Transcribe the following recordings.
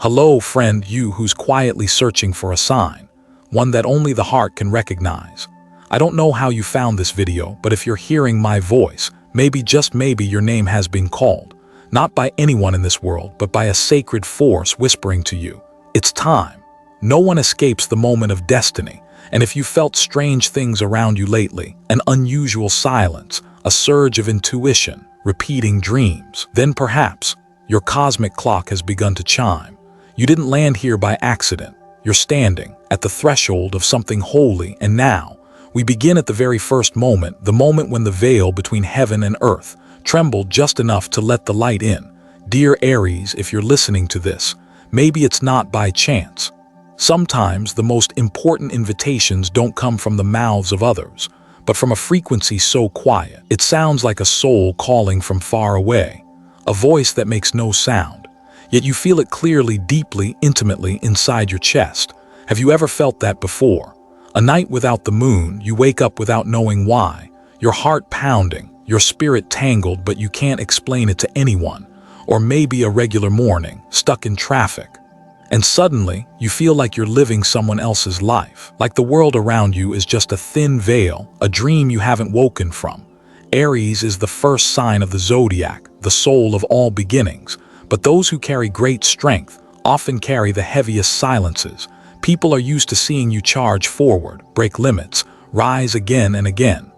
Hello, friend, you who's quietly searching for a sign, one that only the heart can recognize. I don't know how you found this video, but if you're hearing my voice, maybe, just maybe, your name has been called. Not by anyone in this world, but by a sacred force whispering to you. It's time. No one escapes the moment of destiny, and if you felt strange things around you lately, an unusual silence, a surge of intuition, repeating dreams, then perhaps your cosmic clock has begun to chime. You didn't land here by accident. You're standing at the threshold of something holy, and now we begin at the very first moment, the moment when the veil between heaven and earth trembled just enough to let the light in. Dear Aries, if you're listening to this, maybe it's not by chance. Sometimes the most important invitations don't come from the mouths of others, but from a frequency so quiet, it sounds like a soul calling from far away, a voice that makes no sound, yet you feel it clearly, deeply, intimately inside your chest. Have you ever felt that before? A night without the moon, you wake up without knowing why, your heart pounding, your spirit tangled, but you can't explain it to anyone. Or maybe a regular morning, stuck in traffic, and suddenly you feel like you're living someone else's life, like the world around you is just a thin veil, a dream you haven't woken from. Aries is the first sign of the Zodiac, the soul of all beginnings, but those who carry great strength often carry the heaviest silences. People are used to seeing you charge forward, break limits, rise again and again.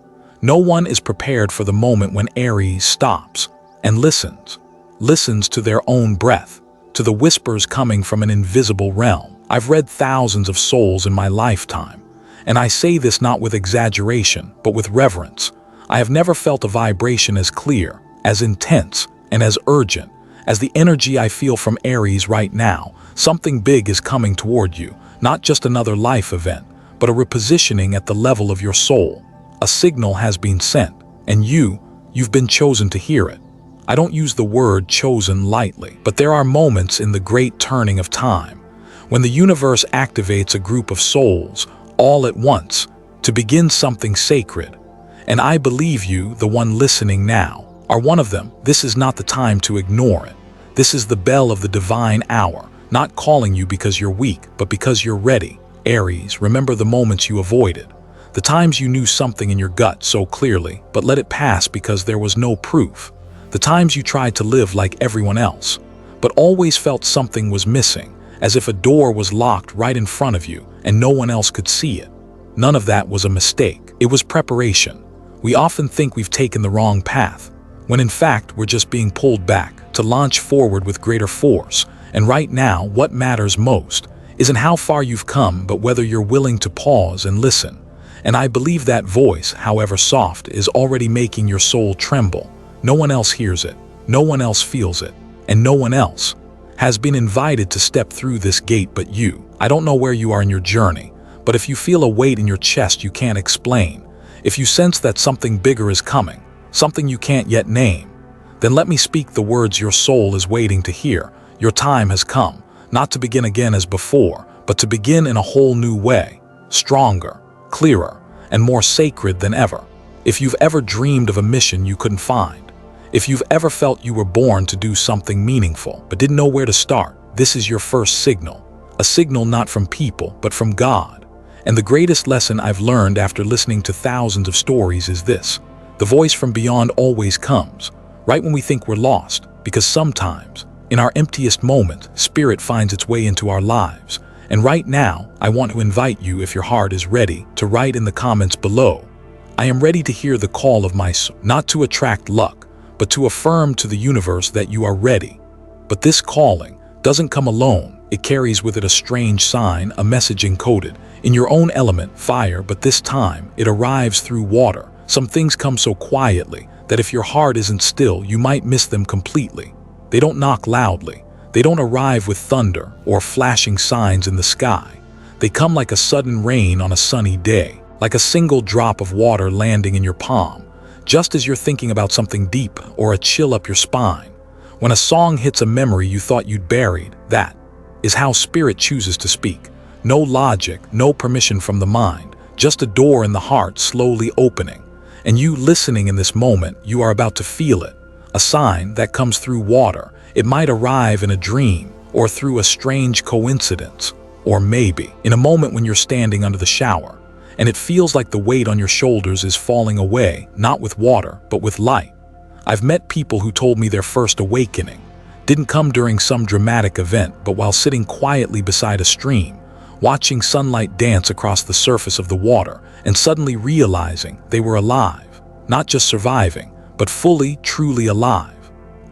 No one is prepared for the moment when Aries stops and listens to their own breath, to the whispers coming from an invisible realm. I've read thousands of souls in my lifetime, and I say this not with exaggeration, but with reverence. I have never felt a vibration as clear, as intense, and as urgent as the energy I feel from Aries right now. Something big is coming toward you, not just another life event, but a repositioning at the level of your soul. A signal has been sent, and you've been chosen to hear it. I don't use the word chosen lightly, but there are moments in the great turning of time when the universe activates a group of souls all at once to begin something sacred. And I believe you, the one listening now, are one of them. This is not the time to ignore it. This is the bell of the divine hour, not calling you because you're weak, but because you're ready. Aries, remember the moments you avoided, the times you knew something in your gut so clearly, but let it pass because there was no proof. The times you tried to live like everyone else, but always felt something was missing, as if a door was locked right in front of you and no one else could see it. None of that was a mistake. It was preparation. We often think we've taken the wrong path, when in fact we're just being pulled back to launch forward with greater force. And right now, what matters most isn't how far you've come, but whether you're willing to pause and listen. And I believe that voice, however soft, is already making your soul tremble. No one else hears it, no one else feels it, and no one else has been invited to step through this gate but you. I don't know where you are in your journey, but if you feel a weight in your chest you can't explain, if you sense that something bigger is coming, something you can't yet name, then let me speak the words your soul is waiting to hear. Your time has come, not to begin again as before, but to begin in a whole new way, stronger, clearer, and more sacred than ever. If you've ever dreamed of a mission you couldn't find, if you've ever felt you were born to do something meaningful but didn't know where to start, this is your first signal. A signal not from people, but from God. And the greatest lesson I've learned after listening to thousands of stories is this: the voice from beyond always comes, right when we think we're lost, because sometimes, in our emptiest moment, spirit finds its way into our lives. And right now, I want to invite you, if your heart is ready, to write in the comments below, I am ready to hear the call of my soul, not to attract luck, but to affirm to the universe that you are ready. But this calling doesn't come alone. It carries with it a strange sign, a message encoded in your own element, fire, but this time it arrives through water. Some things come so quietly that if your heart isn't still, you might miss them completely. They don't knock loudly. They don't arrive with thunder or flashing signs in the sky. They come like a sudden rain on a sunny day, like a single drop of water landing in your palm, just as you're thinking about something deep, or a chill up your spine. When a song hits a memory you thought you'd buried, that is how spirit chooses to speak. No logic, no permission from the mind, just a door in the heart slowly opening. And you listening in this moment, you are about to feel it. A sign that comes through water. It might arrive in a dream, or through a strange coincidence, or maybe in a moment when you're standing under the shower, and it feels like the weight on your shoulders is falling away, not with water, but with light. I've met people who told me their first awakening didn't come during some dramatic event, but while sitting quietly beside a stream, watching sunlight dance across the surface of the water, and suddenly realizing they were alive, not just surviving, but fully, truly alive.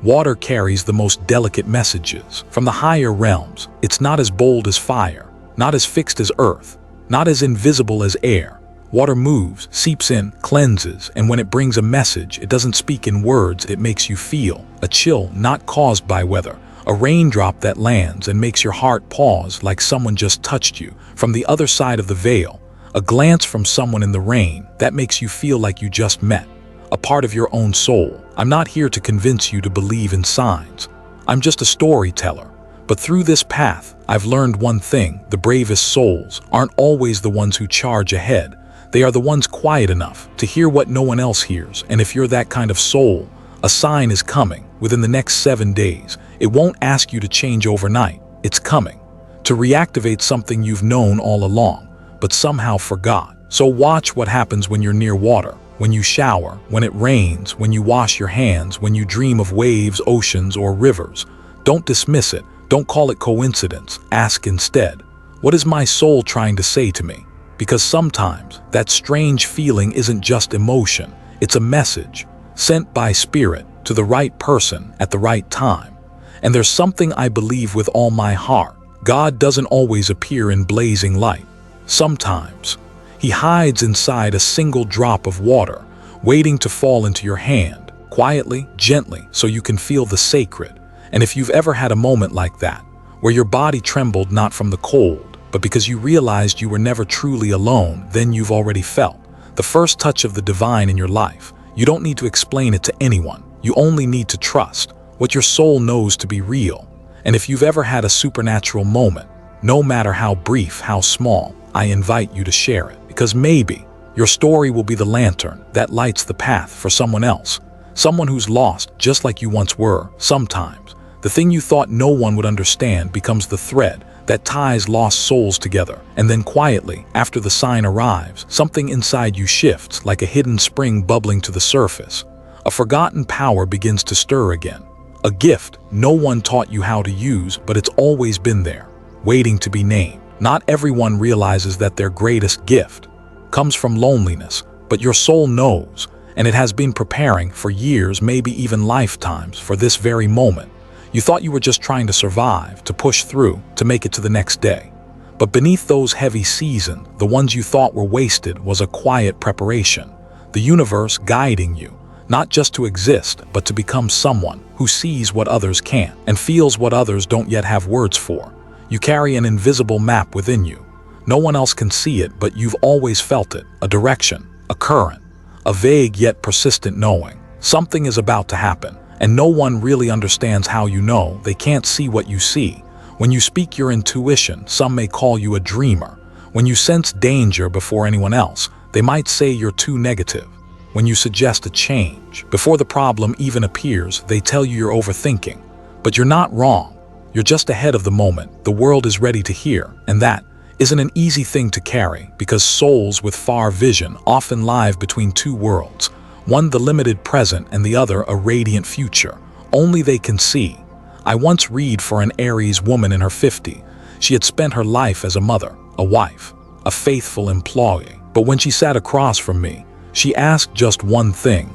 Water carries the most delicate messages. From the higher realms, it's not as bold as fire, not as fixed as earth, not as invisible as air. Water moves, seeps in, cleanses, and when it brings a message, it doesn't speak in words, it makes you feel. A chill not caused by weather, a raindrop that lands and makes your heart pause like someone just touched you. From the other side of the veil, a glance from someone in the rain that makes you feel like you just met a part of your own soul. I'm not here to convince you to believe in signs. I'm just a storyteller. But through this path, I've learned one thing: the bravest souls aren't always the ones who charge ahead. They are the ones quiet enough to hear what no one else hears. And if you're that kind of soul, a sign is coming within the next 7 days. It won't ask you to change overnight. It's coming to reactivate something you've known all along, but somehow forgot. So watch what happens when you're near water, when you shower, when it rains, when you wash your hands, when you dream of waves, oceans, or rivers. Don't dismiss it. Don't call it coincidence. Ask instead, what is my soul trying to say to me? Because sometimes that strange feeling isn't just emotion, it's a message sent by spirit to the right person at the right time. And there's something I believe with all my heart. God doesn't always appear in blazing light. Sometimes he hides inside a single drop of water, waiting to fall into your hand, quietly, gently, so you can feel the sacred. And if you've ever had a moment like that, where your body trembled not from the cold, but because you realized you were never truly alone, then you've already felt the first touch of the divine in your life. You don't need to explain it to anyone. You only need to trust what your soul knows to be real. And if you've ever had a supernatural moment, no matter how brief, how small, I invite you to share it. Because maybe your story will be the lantern that lights the path for someone else. Someone who's lost just like you once were. Sometimes the thing you thought no one would understand becomes the thread that ties lost souls together. And then quietly, after the sign arrives, something inside you shifts like a hidden spring bubbling to the surface. A forgotten power begins to stir again. A gift no one taught you how to use, but it's always been there, waiting to be named. Not everyone realizes that their greatest gift comes from loneliness, but your soul knows, and it has been preparing for years, maybe even lifetimes, for this very moment. You thought you were just trying to survive, to push through, to make it to the next day. But beneath those heavy seasons, the ones you thought were wasted, was a quiet preparation. The universe guiding you, not just to exist, but to become someone who sees what others can't and feels what others don't yet have words for. You carry an invisible map within you. No one else can see it, but you've always felt it. A direction, a current, a vague yet persistent knowing. Something is about to happen. And no one really understands how you know. They can't see what you see. When you speak your intuition, some may call you a dreamer. When you sense danger before anyone else, they might say you're too negative. When you suggest a change, before the problem even appears, they tell you you're overthinking. But you're not wrong. You're just ahead of the moment. The world is ready to hear. And that isn't an easy thing to carry, because souls with far vision often live between two worlds. One the limited present and the other a radiant future. Only they can see. I once read for an Aries woman in her 50s. She had spent her life as a mother, a wife, a faithful employee. But when she sat across from me, she asked just one thing: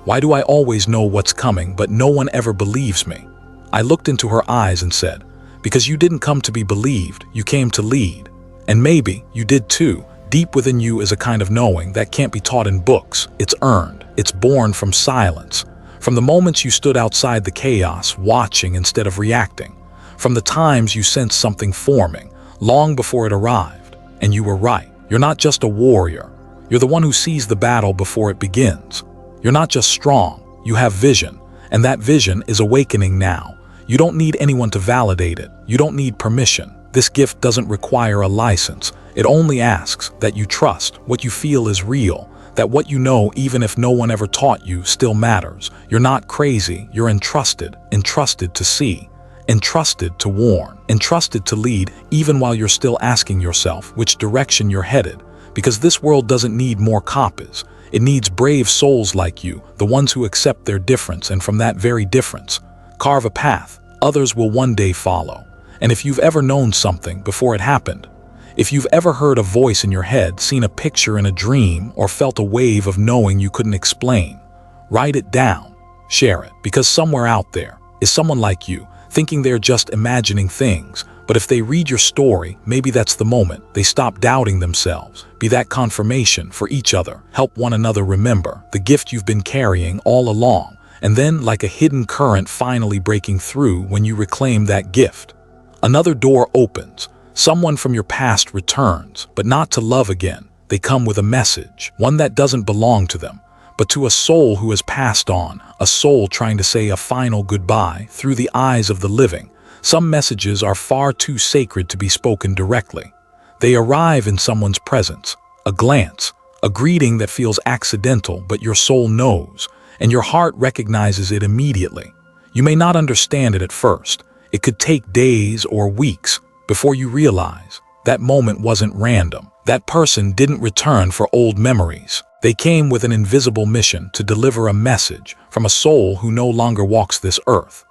why do I always know what's coming, but no one ever believes me? I looked into her eyes and said, because you didn't come to be believed, you came to lead. And maybe you did too. Deep within you is a kind of knowing that can't be taught in books. It's earned. It's born from silence. From the moments you stood outside the chaos, watching instead of reacting. From the times you sensed something forming, long before it arrived. And you were right. You're not just a warrior. You're the one who sees the battle before it begins. You're not just strong. You have vision. And that vision is awakening now. You don't need anyone to validate it. You don't need permission. This gift doesn't require a license. It only asks that you trust what you feel is real, that what you know, even if no one ever taught you, still matters. You're not crazy, you're entrusted to see. entrusted to warn, entrusted to lead, even while you're still asking yourself which direction you're headed. Because this world doesn't need more copies. It needs brave souls like you, the ones who accept their difference and from that very difference, carve a path others will one day follow. And if you've ever known something before it happened, if you've ever heard a voice in your head, seen a picture in a dream, or felt a wave of knowing you couldn't explain, write it down, share it, because somewhere out there is someone like you, thinking they're just imagining things. But if they read your story, maybe that's the moment they stop doubting themselves. Be that confirmation for each other. Help one another remember the gift you've been carrying all along. And then, like a hidden current finally breaking through when you reclaim that gift, another door opens. Someone from your past returns, but not to love again. They come with a message, one that doesn't belong to them, but to a soul who has passed on, a soul trying to say a final goodbye through the eyes of the living. Some messages are far too sacred to be spoken directly. They arrive in someone's presence, a glance, a greeting that feels accidental, but your soul knows, and your heart recognizes it immediately. You may not understand it at first. It could take days or weeks before you realize that moment wasn't random. That person didn't return for old memories. They came with an invisible mission to deliver a message from a soul who no longer walks this earth.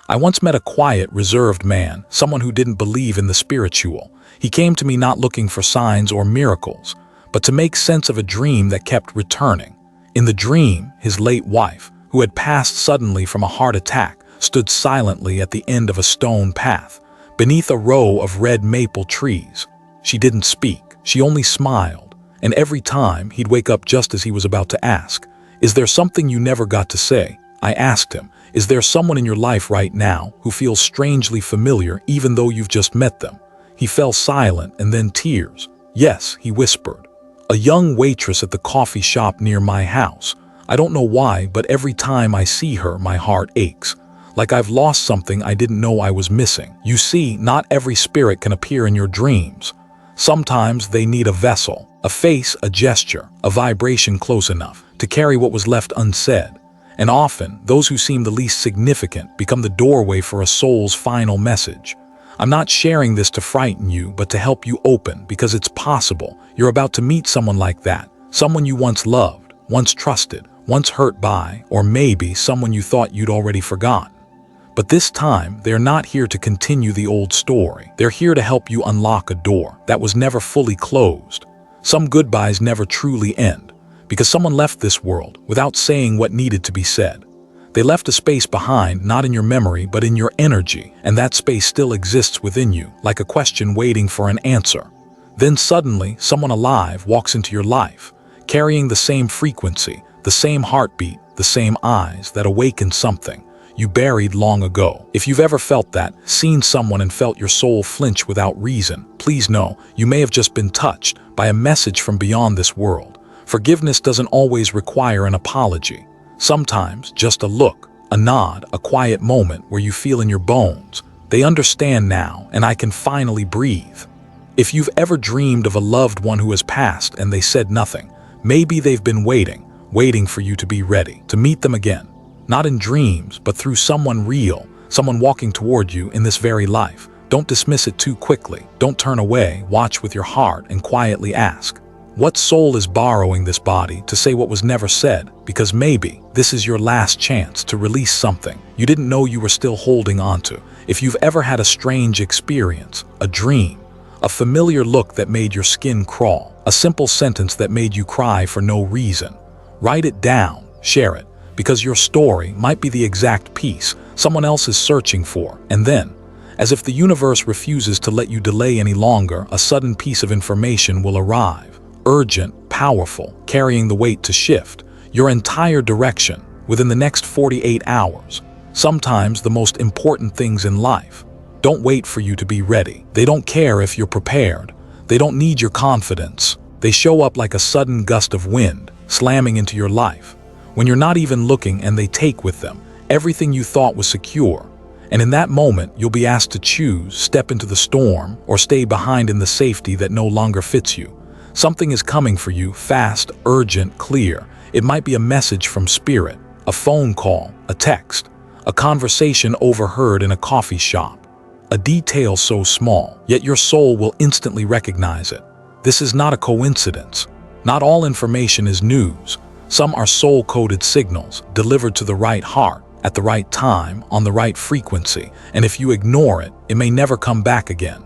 I once met a quiet, reserved man, someone who didn't believe in the spiritual. He came to me not looking for signs or miracles, but to make sense of a dream that kept returning. In the dream, his late wife, who had passed suddenly from a heart attack, stood silently at the end of a stone path, beneath a row of red maple trees. She didn't speak, she only smiled, and every time he'd wake up just as he was about to ask, "Is there something you never got to say?" I asked him, "Is there someone in your life right now who feels strangely familiar even though you've just met them?" He fell silent and then tears. "Yes," he whispered. "A young waitress at the coffee shop near my house. I don't know why, but every time I see her, my heart aches. Like I've lost something I didn't know I was missing." You see, not every spirit can appear in your dreams. Sometimes they need a vessel, a face, a gesture, a vibration close enough to carry what was left unsaid. And often, those who seem the least significant become the doorway for a soul's final message. I'm not sharing this to frighten you, but to help you open, because it's possible you're about to meet someone like that, someone you once loved, once trusted, once hurt by, or maybe someone you thought you'd already forgotten. But this time, they're not here to continue the old story. They're here to help you unlock a door that was never fully closed. Some goodbyes never truly end, because someone left this world without saying what needed to be said. They left a space behind, not in your memory, but in your energy, and that space still exists within you, like a question waiting for an answer. Then suddenly, someone alive walks into your life, carrying the same frequency, the same heartbeat, the same eyes that awaken something you buried long ago. If you've ever felt that, seen someone and felt your soul flinch without reason, please know you may have just been touched by a message from beyond this world. Forgiveness doesn't always require an apology. Sometimes just a look, a nod, a quiet moment where you feel in your bones, "They understand now, and I can finally breathe." If you've ever dreamed of a loved one who has passed and they said nothing, maybe they've been waiting for you to be ready to meet them again. Not in dreams, but through someone real, someone walking toward you in this very life. Don't dismiss it too quickly. Don't turn away. Watch with your heart and quietly ask, what soul is borrowing this body to say what was never said? Because maybe this is your last chance to release something you didn't know you were still holding onto. If you've ever had a strange experience, a dream, a familiar look that made your skin crawl, a simple sentence that made you cry for no reason, write it down, share it, because your story might be the exact piece someone else is searching for. And then, as if the universe refuses to let you delay any longer, a sudden piece of information will arrive. Urgent, powerful, carrying the weight to shift your entire direction within the next 48 hours. Sometimes the most important things in life don't wait for you to be ready. They don't care if you're prepared. They don't need your confidence. They show up like a sudden gust of wind, slamming into your life when you're not even looking, and they take with them everything you thought was secure. And in that moment, you'll be asked to choose, step into the storm, or stay behind in the safety that no longer fits you. Something is coming for you, fast, urgent, clear. It might be a message from spirit, a phone call, a text, a conversation overheard in a coffee shop, a detail so small, yet your soul will instantly recognize it. This is not a coincidence. Not all information is news. Some are soul-coded signals delivered to the right heart, at the right time, on the right frequency, and if you ignore it, it may never come back again.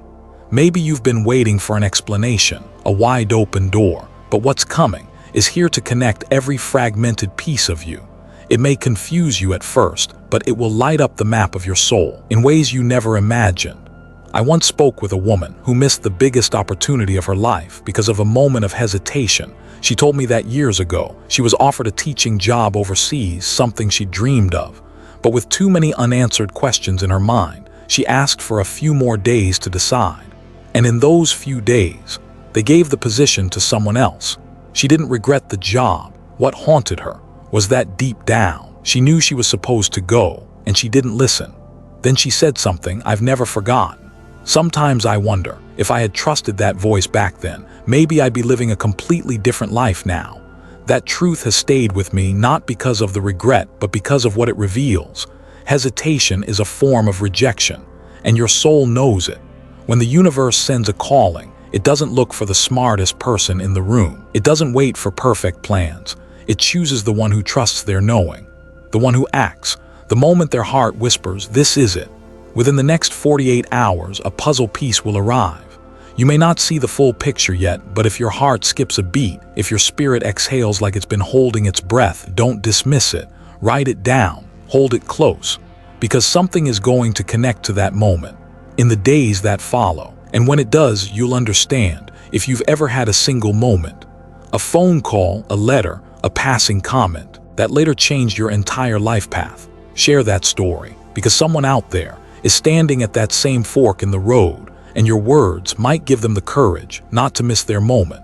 Maybe you've been waiting for an explanation, a wide-open door, but what's coming is here to connect every fragmented piece of you. It may confuse you at first, but it will light up the map of your soul in ways you never imagined. I once spoke with a woman who missed the biggest opportunity of her life because of a moment of hesitation. She told me that years ago, she was offered a teaching job overseas, something she dreamed of. But with too many unanswered questions in her mind, she asked for a few more days to decide. And in those few days, they gave the position to someone else. She didn't regret the job. What haunted her was that deep down, she knew she was supposed to go, and she didn't listen. Then she said something I've never forgotten. Sometimes I wonder, if I had trusted that voice back then, maybe I'd be living a completely different life now. That truth has stayed with me not because of the regret, but because of what it reveals. Hesitation is a form of rejection, and your soul knows it. When the universe sends a calling, it doesn't look for the smartest person in the room. It doesn't wait for perfect plans. It chooses the one who trusts their knowing, the one who acts, the moment their heart whispers, "This is it." Within the next 48 hours, a puzzle piece will arrive. You may not see the full picture yet, but if your heart skips a beat, if your spirit exhales like it's been holding its breath, don't dismiss it. Write it down, hold it close, because something is going to connect to that moment in the days that follow. And when it does, you'll understand. If you've ever had a single moment, a phone call, a letter, a passing comment, that later changed your entire life path, share that story, because someone out there is standing at that same fork in the road, and your words might give them the courage not to miss their moment.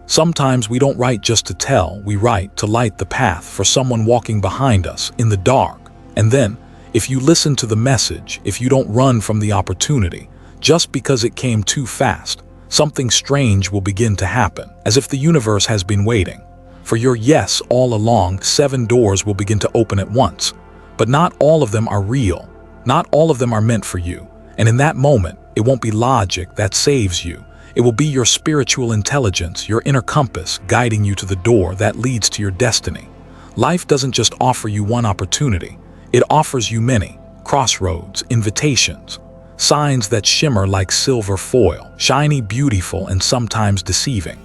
Sometimes we don't write just to tell, we write to light the path for someone walking behind us in the dark. And then, if you listen to the message, if you don't run from the opportunity, just because it came too fast, something strange will begin to happen, as if the universe has been waiting. For your yes all along, 7 doors will begin to open at once. But not all of them are real. Not all of them are meant for you. And in that moment, it won't be logic that saves you. It will be your spiritual intelligence, your inner compass, guiding you to the door that leads to your destiny. Life doesn't just offer you one opportunity. It offers you many crossroads, invitations, signs that shimmer like silver foil, shiny, beautiful, and sometimes deceiving.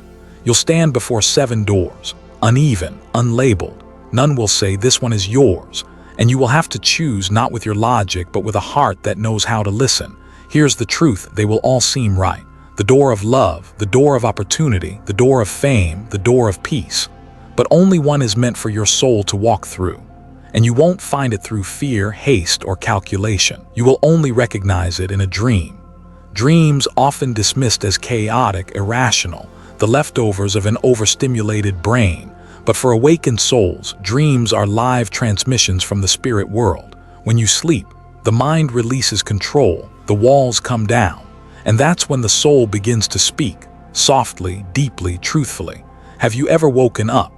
You'll stand before 7 doors, uneven, unlabeled. None will say, "This one is yours." And you will have to choose not with your logic, but with a heart that knows how to listen. Here's the truth, they will all seem right. The door of love, the door of opportunity, the door of fame, the door of peace. But only one is meant for your soul to walk through. And you won't find it through fear, haste, or calculation. You will only recognize it in a dream. Dreams, often dismissed as chaotic, irrational, the leftovers of an overstimulated brain. But for awakened souls, dreams are live transmissions from the spirit world. When you sleep, the mind releases control, the walls come down, and that's when the soul begins to speak, softly, deeply, truthfully. Have you ever woken up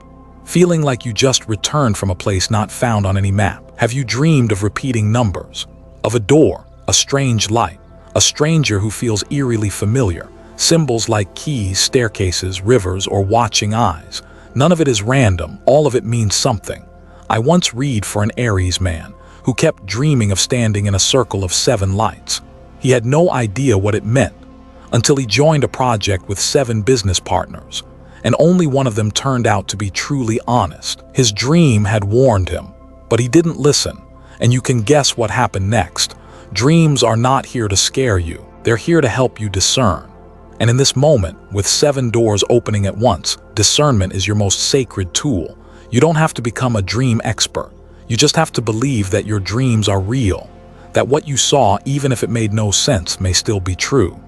feeling like you just returned from a place not found on any map? Have you dreamed of repeating numbers, of a door, a strange light, a stranger who feels eerily familiar, symbols like keys, staircases, rivers, or watching eyes? None of it is random, all of it means something. I once read for an Aries man who kept dreaming of standing in a circle of 7 lights. He had no idea what it meant until he joined a project with 7 business partners, and only one of them turned out to be truly honest. His dream had warned him, but he didn't listen, and you can guess what happened next. Dreams are not here to scare you, they're here to help you discern. And in this moment, with 7 doors opening at once, discernment is your most sacred tool. You don't have to become a dream expert. You just have to believe that your dreams are real, that what you saw, even if it made no sense, may still be true.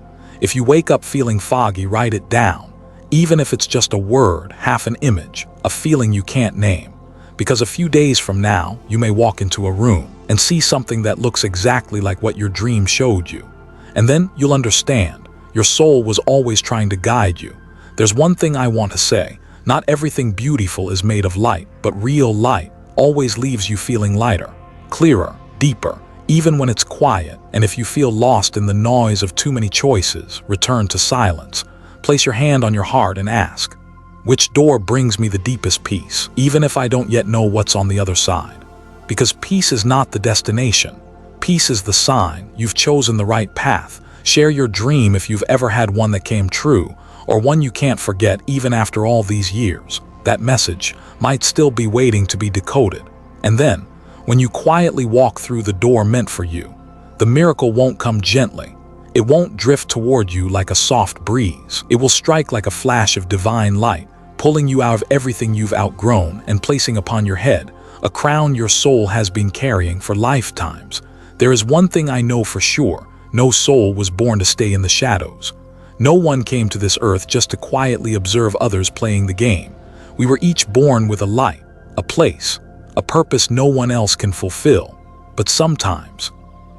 If you wake up feeling foggy, write it down, even if it's just a word, half an image, a feeling you can't name. Because a few days from now, you may walk into a room and see something that looks exactly like what your dream showed you. And then you'll understand. Your soul was always trying to guide you. There's one thing I want to say. Not everything beautiful is made of light, but real light always leaves you feeling lighter, clearer, deeper, even when it's quiet. And if you feel lost in the noise of too many choices, return to silence. Place your hand on your heart and ask, which door brings me the deepest peace, even if I don't yet know what's on the other side? Because peace is not the destination. Peace is the sign you've chosen the right path. Share your dream if you've ever had one that came true, or one you can't forget even after all these years. That message might still be waiting to be decoded. And then, when you quietly walk through the door meant for you, the miracle won't come gently. It won't drift toward you like a soft breeze. It will strike like a flash of divine light, pulling you out of everything you've outgrown and placing upon your head a crown your soul has been carrying for lifetimes. There is one thing I know for sure: no soul was born to stay in the shadows. No one came to this earth just to quietly observe others playing the game. We were each born with a light, a place, a purpose no one else can fulfill. But sometimes,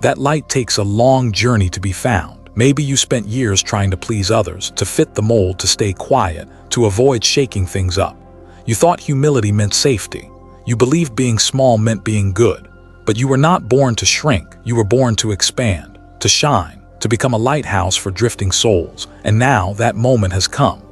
that light takes a long journey to be found. Maybe you spent years trying to please others, to fit the mold, to stay quiet, to avoid shaking things up. You thought humility meant safety. You believed being small meant being good. But you were not born to shrink. You were born to expand, to shine, to become a lighthouse for drifting souls. And now that moment has come.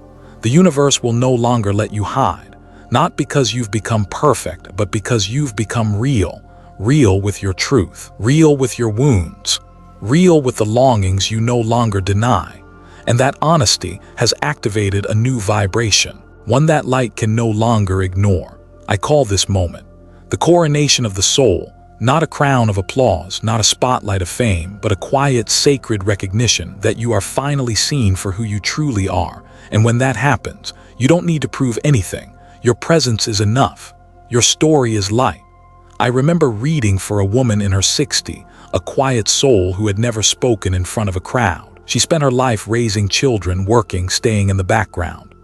The universe will no longer let you hide, not because you've become perfect, but because you've become real. Real with your truth, real with your wounds, real with the longings you no longer deny. And that honesty has activated a new vibration, one that light can no longer ignore. I call this moment the coronation of the soul. Not a crown of applause, not a spotlight of fame, but a quiet, sacred recognition that you are finally seen for who you truly are. And when that happens, you don't need to prove anything. Your presence is enough. Your story is light. I remember reading for a woman in her 60s, a quiet soul who had never spoken in front of a crowd. She spent her life raising children, working, staying in the background.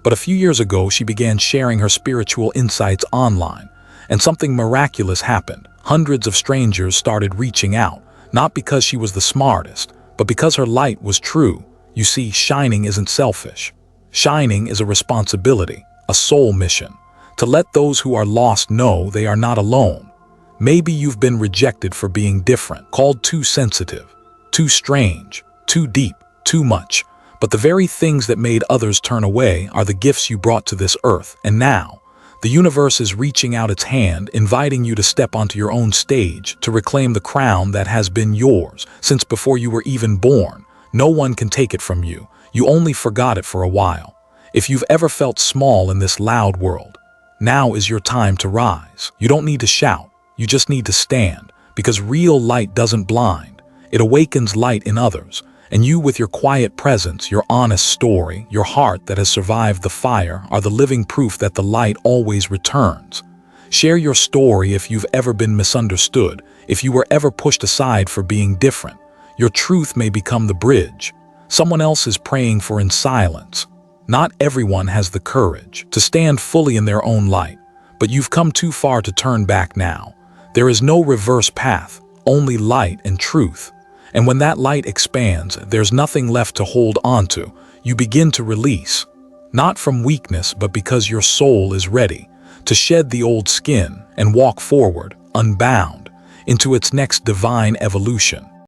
But a few years ago, she began sharing her spiritual insights online, and something miraculous happened. Hundreds of strangers started reaching out, not because she was the smartest, but because her light was true. You see, shining isn't selfish. Shining is a responsibility, a soul mission, to let those who are lost know they are not alone. Maybe you've been rejected for being different, called too sensitive, too strange, too deep, too much. But the very things that made others turn away are the gifts you brought to this earth. And now, the universe is reaching out its hand, inviting you to step onto your own stage, to reclaim the crown that has been yours since before you were even born. No one can take it from you. You only forgot it for a while. If you've ever felt small in this loud world, now is your time to rise. You don't need to shout. You just need to stand, because real light doesn't blind. It awakens light in others. And you, with your quiet presence, your honest story, your heart that has survived the fire, are the living proof that the light always returns. Share your story if you've ever been misunderstood, if you were ever pushed aside for being different. Your truth may become the bridge someone else is praying for in silence. Not everyone has the courage to stand fully in their own light, but you've come too far to turn back now. There is no reverse path, only light and truth. And when that light expands, there's nothing left to hold onto. You begin to release, not from weakness, but because your soul is ready to shed the old skin and walk forward, unbound, into its next divine evolution.